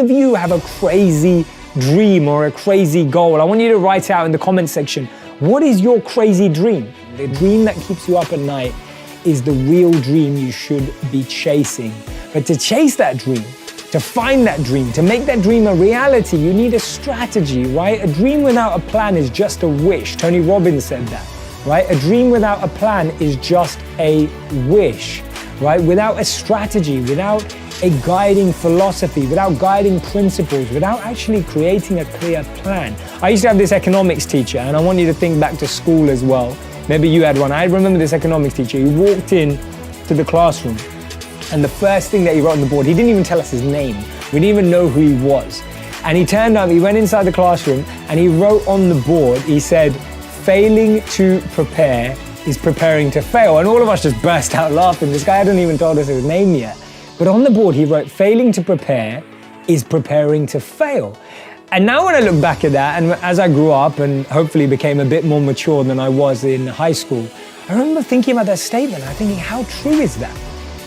If you have a crazy dream or a crazy goal, I want you to write out in the comment section, what is your crazy dream? The dream that keeps you up at night is the real dream you should be chasing. But to chase that dream, to find that dream, to make that dream a reality, you need a strategy, right? A dream without a plan is just a wish. Tony Robbins said that, right? A dream without a plan is just a wish, right? Without a strategy, without a guiding philosophy, without guiding principles, without actually creating a clear plan. I used to have this economics teacher, and I want you to think back to school as well. Maybe you had one. I remember this economics teacher. He walked in to the classroom, and the first thing that he wrote on the board, he didn't even tell us his name. We didn't even know who he was. And he turned up, he went inside the classroom, and he wrote on the board, he said, "Failing to prepare is preparing to fail." And all of us just burst out laughing. This guy hadn't even told us his name yet. But on the board, he wrote, "Failing to prepare is preparing to fail." And now when I look back at that, and as I grew up and hopefully became a bit more mature than I was in high school, I remember thinking about that statement. I'm thinking, how true is that?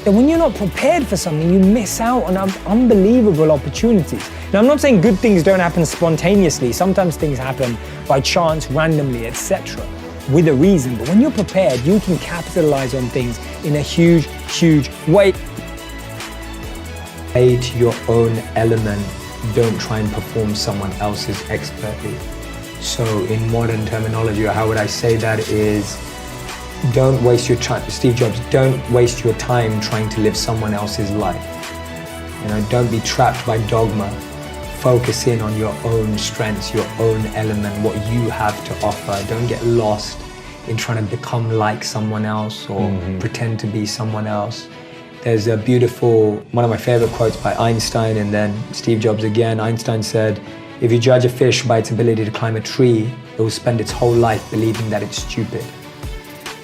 That when you're not prepared for something, you miss out on unbelievable opportunities. Now, I'm not saying good things don't happen spontaneously. Sometimes things happen by chance, randomly, etc., with a reason. But when you're prepared, you can capitalize on things in a huge, huge way. Create your own element. Don't try and perform someone else's expertly. So in modern terminology, or how would I say that is, don't waste your time, Steve Jobs, don't waste your time trying to live someone else's life. You know, don't be trapped by dogma. Focus in on your own strengths, your own element, what you have to offer. Don't get lost in trying to become like someone else or pretend to be someone else. There's a beautiful, one of my favorite quotes by Einstein and then Steve Jobs again. Einstein said, "If you judge a fish by its ability to climb a tree, it will spend its whole life believing that it's stupid."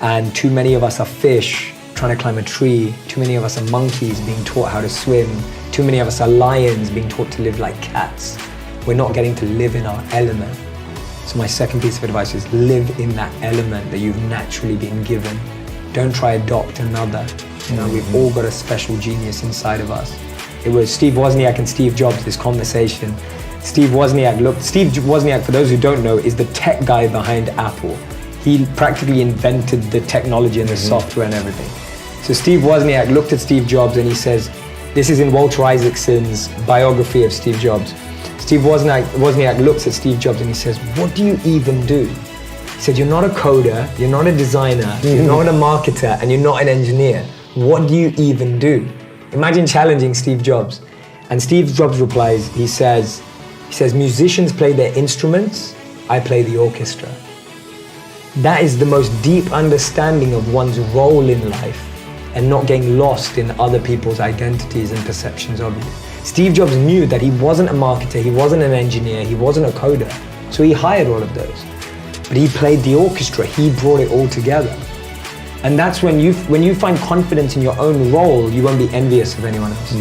And too many of us are fish trying to climb a tree. Too many of us are monkeys being taught how to swim. Too many of us are lions being taught to live like cats. We're not getting to live in our element. So my second piece of advice is live in that element that you've naturally been given. Don't try to adopt another. You know, we've all got a special genius inside of us. It was Steve Wozniak and Steve Jobs, this conversation. Steve Wozniak, for those who don't know, is the tech guy behind Apple. He practically invented the technology and the software and everything. So Steve Wozniak looked at Steve Jobs and he says, this is in Walter Isaacson's biography of Steve Jobs. Steve Wozniak looks at Steve Jobs and he says, "What do you even do?" He said, "You're not a coder, you're not a designer, you're not a marketer, and you're not an engineer. What do you even do?" Imagine challenging Steve Jobs. And Steve Jobs replies, he says, "Musicians play their instruments, I play the orchestra." That is the most deep understanding of one's role in life and not getting lost in other people's identities and perceptions of you. Steve Jobs knew that he wasn't a marketer, he wasn't an engineer, he wasn't a coder. So he hired all of those. But he played the orchestra, he brought it all together. And that's when you find confidence in your own role, you won't be envious of anyone else.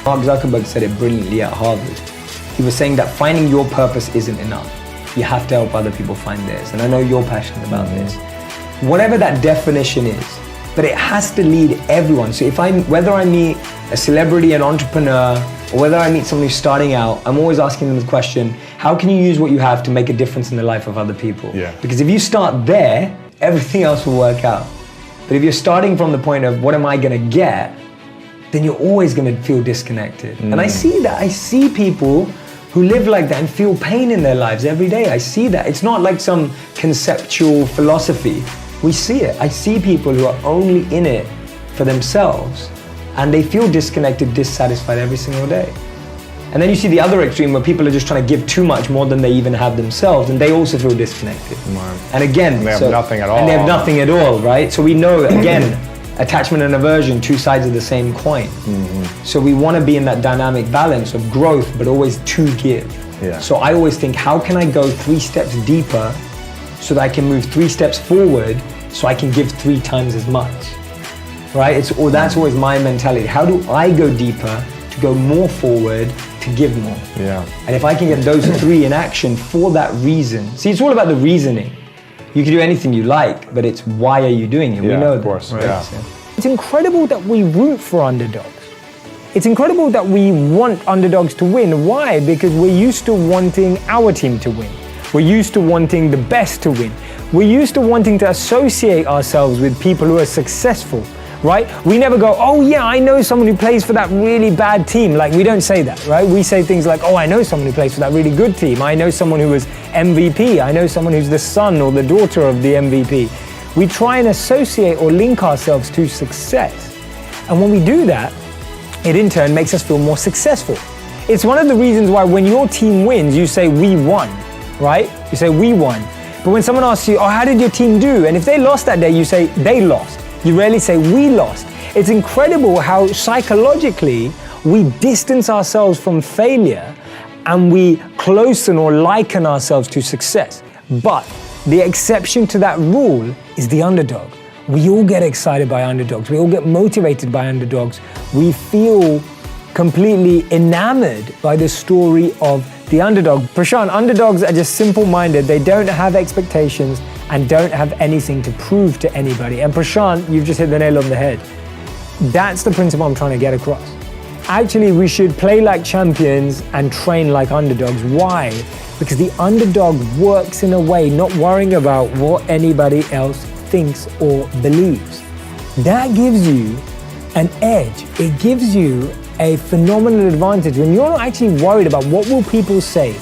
Mark Zuckerberg said it brilliantly at Harvard. He was saying that finding your purpose isn't enough. You have to help other people find theirs. And I know you're passionate about this. Whatever that definition is, but it has to lead everyone. So whether I meet a celebrity, an entrepreneur, or whether I meet someone who's starting out, I'm always asking them the question, how can you use what you have to make a difference in the life of other people? Because if you start there, everything else will work out. But if you're starting from the point of what am I gonna get, then you're always gonna feel disconnected. And I see that, I see people who live like that and feel pain in their lives every day. I see that. It's not like some conceptual philosophy. We see it. I see people who are only in it for themselves and they feel disconnected, dissatisfied every single day. And then you see the other extreme where people are just trying to give too much, more than they even have themselves, and they also feel disconnected. And again, and they have nothing at all. And they have nothing at all, right? So we know, again, attachment and aversion, two sides of the same coin. So we want to be in that dynamic balance of growth, but always to give. So I always think, how can I go 3 steps deeper so that I can move 3 steps forward so I can give 3 times as much, right? That's always my mentality. How do I go deeper to go more forward to give more? And if I can get those 3 in action for that reason, see, it's all about the reasoning. You can do anything you like, but it's why are you doing it? We know of course. that, right? It's incredible that we root for underdogs. It's incredible that we want underdogs to win. Why? Because we're used to wanting our team to win. We're used to wanting the best to win. We're used to wanting to associate ourselves with people who are successful, right? We never go, oh yeah, I know someone who plays for that really bad team. Like, we don't say that, right? We say things like, oh, I know someone who plays for that really good team. I know someone who was MVP. I know someone who's the son or the daughter of the MVP. We try and associate or link ourselves to success. And when we do that, it in turn makes us feel more successful. It's one of the reasons why when your team wins, you say, we won, right? You say, we won. But when someone asks you, oh, how did your team do? And if they lost that day, you say, they lost. You rarely say, we lost. It's incredible how psychologically we distance ourselves from failure and we closen or liken ourselves to success. But the exception to that rule is the underdog. We all get excited by underdogs. We all get motivated by underdogs. We feel completely enamored by the story of the underdog. Prashant, underdogs are just simple-minded. They don't have expectations and don't have anything to prove to anybody. And Prashant, you've just hit the nail on the head. That's the principle I'm trying to get across. Actually, we should play like champions and train like underdogs. Why? Because the underdog works in a way not worrying about what anybody else thinks or believes. That gives you an edge. It gives you a phenomenal advantage when you're not actually worried about what will people say,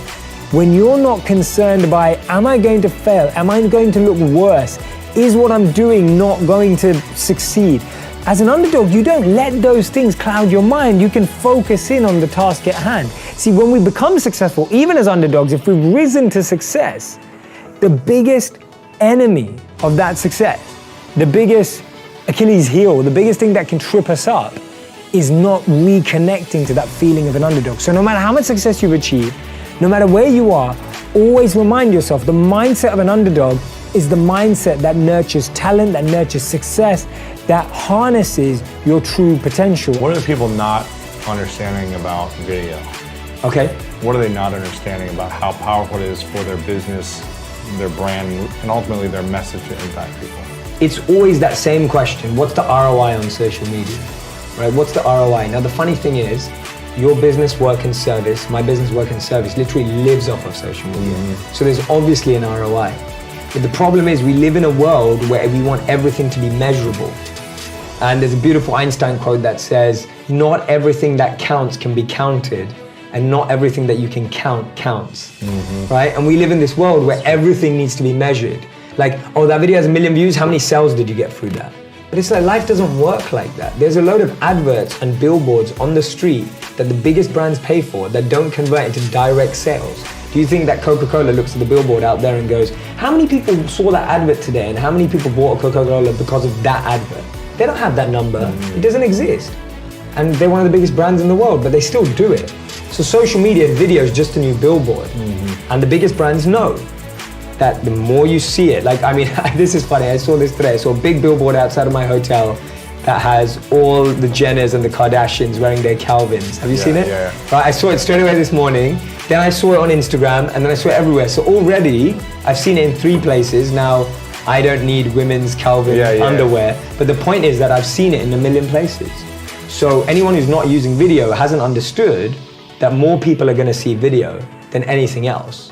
when you're not concerned by, am I going to fail? Am I going to look worse? Is what I'm doing not going to succeed? As an underdog, you don't let those things cloud your mind. You can focus in on the task at hand. See, when we become successful, even as underdogs, if we've risen to success, the biggest enemy of that success, the biggest Achilles heel, the biggest thing that can trip us up is not reconnecting to that feeling of an underdog. So no matter how much success you've achieved, no matter where you are, always remind yourself the mindset of an underdog is the mindset that nurtures talent, that nurtures success, that harnesses your true potential. What are the people not understanding about video? Okay. What are they not understanding about how powerful it is for their business, their brand, and ultimately their message to impact people? It's always that same question. What's the ROI on social media? Right? What's the ROI? Now, the funny thing is, your business, work, and service, my business, work, and service literally lives off of social media. Mm-hmm. So there's obviously an ROI. But the problem is we live in a world where we want everything to be measurable. And there's a beautiful Einstein quote that says, not everything that counts can be counted, and not everything that you can count counts, right? And we live in this world where everything needs to be measured. Like, oh, that video has 1 million views, how many sales did you get through that? But it's like, life doesn't work like that. There's a load of adverts and billboards on the street that the biggest brands pay for that don't convert into direct sales. Do you think that Coca-Cola looks at the billboard out there and goes, how many people saw that advert today and how many people bought a Coca-Cola because of that advert? They don't have that number. It doesn't exist. And they're one of the biggest brands in the world, but they still do it. So social media video is just a new billboard. And the biggest brands know that the more you see it, like, I mean, this is funny, I saw this today. I saw a big billboard outside of my hotel that has all the Jenners and the Kardashians wearing their Calvins. Have you seen it? Yeah. Right, I saw it straight away this morning. Then I saw it on Instagram, and then I saw it everywhere. So already, I've seen it in 3 places. Now, I don't need women's Calvin underwear. But the point is that I've seen it in 1 million places. So anyone who's not using video hasn't understood that more people are gonna see video than anything else.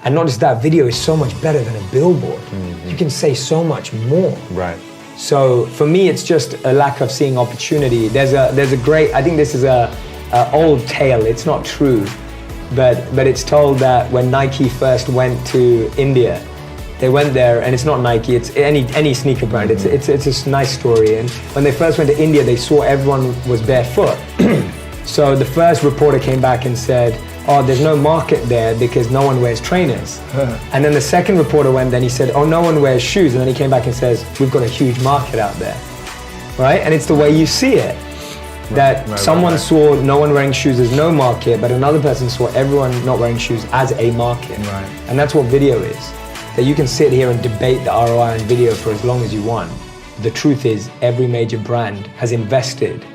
And not just that, video is so much better than a billboard. You can say so much more. Right. So for me, it's just a lack of seeing opportunity. There's a great, I think this is a old tale, it's not true, but it's told that when Nike first went to India, they went there, and it's not Nike, it's any sneaker brand, it's a nice story. And when they first went to India, they saw everyone was barefoot. So the first reporter came back and said, oh, there's no market there because no one wears trainers. And then the second reporter went there and he said, oh, no one wears shoes. And then he came back and says, we've got a huge market out there, right? And it's the way you see it. That someone saw no one wearing shoes as no market, but another person saw everyone not wearing shoes as a market. Right. And that's what video is. That you can sit here and debate the ROI on video for as long as you want. The truth is, every major brand has invested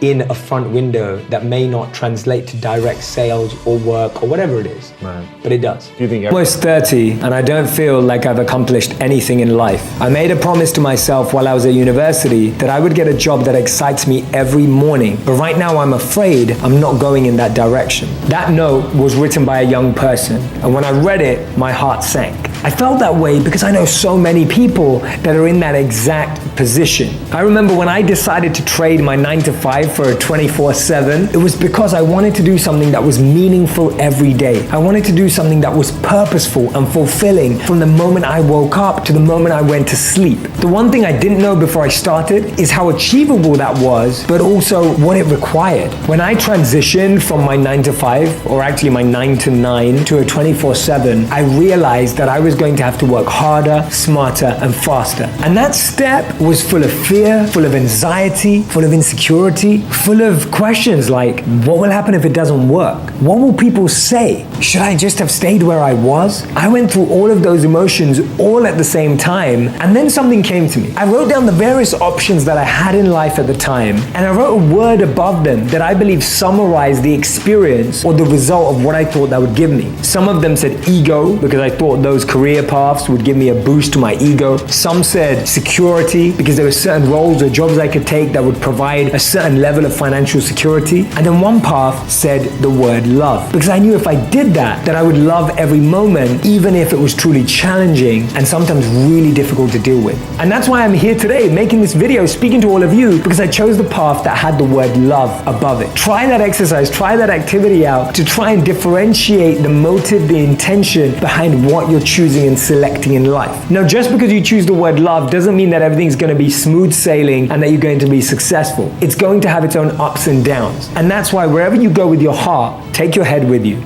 in a front window that may not translate to direct sales or work or whatever it is. Right. But it does. Do you think Almost 30, and I don't feel like I've accomplished anything in life. I made a promise to myself while I was at university that I would get a job that excites me every morning. But right now I'm afraid I'm not going in that direction. That note was written by a young person, and when I read it, my heart sank. I felt that way because I know so many people that are in that exact position. I remember when I decided to trade my 9-to-5 for a 24/7, it was because I wanted to do something that was meaningful every day. I wanted to do something that was purposeful and fulfilling from the moment I woke up to the moment I went to sleep. The one thing I didn't know before I started is how achievable that was, but also what it required. When I transitioned from my 9-to-5, or actually my 9-to-9, to a 24/7, I realized that I was going to have to work harder, smarter, and faster. And that step was full of fear, full of anxiety, full of insecurity, full of questions like, what will happen if it doesn't work? What will people say? Should I just have stayed where I was? I went through all of those emotions all at the same time, and then something came to me. I wrote down the various options that I had in life at the time, and I wrote a word above them that I believe summarized the experience or the result of what I thought that would give me. Some of them said ego, because I thought those career paths would give me a boost to my ego. Some said security, because there were certain roles or jobs I could take that would provide a certain level of financial security. And then one path said the word love, because I knew if I did that I would love every moment, even if it was truly challenging and sometimes really difficult to deal with. And that's why I'm here today making this video, speaking to all of you, because I chose the path that had the word love above it. Try that exercise, try that activity out to try and differentiate the motive, the intention behind what you're choosing and selecting in life. Now, just because you choose the word love doesn't mean that everything's going to be smooth sailing and that you're going to be successful. It's going to have its own ups and downs. And that's why wherever you go with your heart, take your head with you.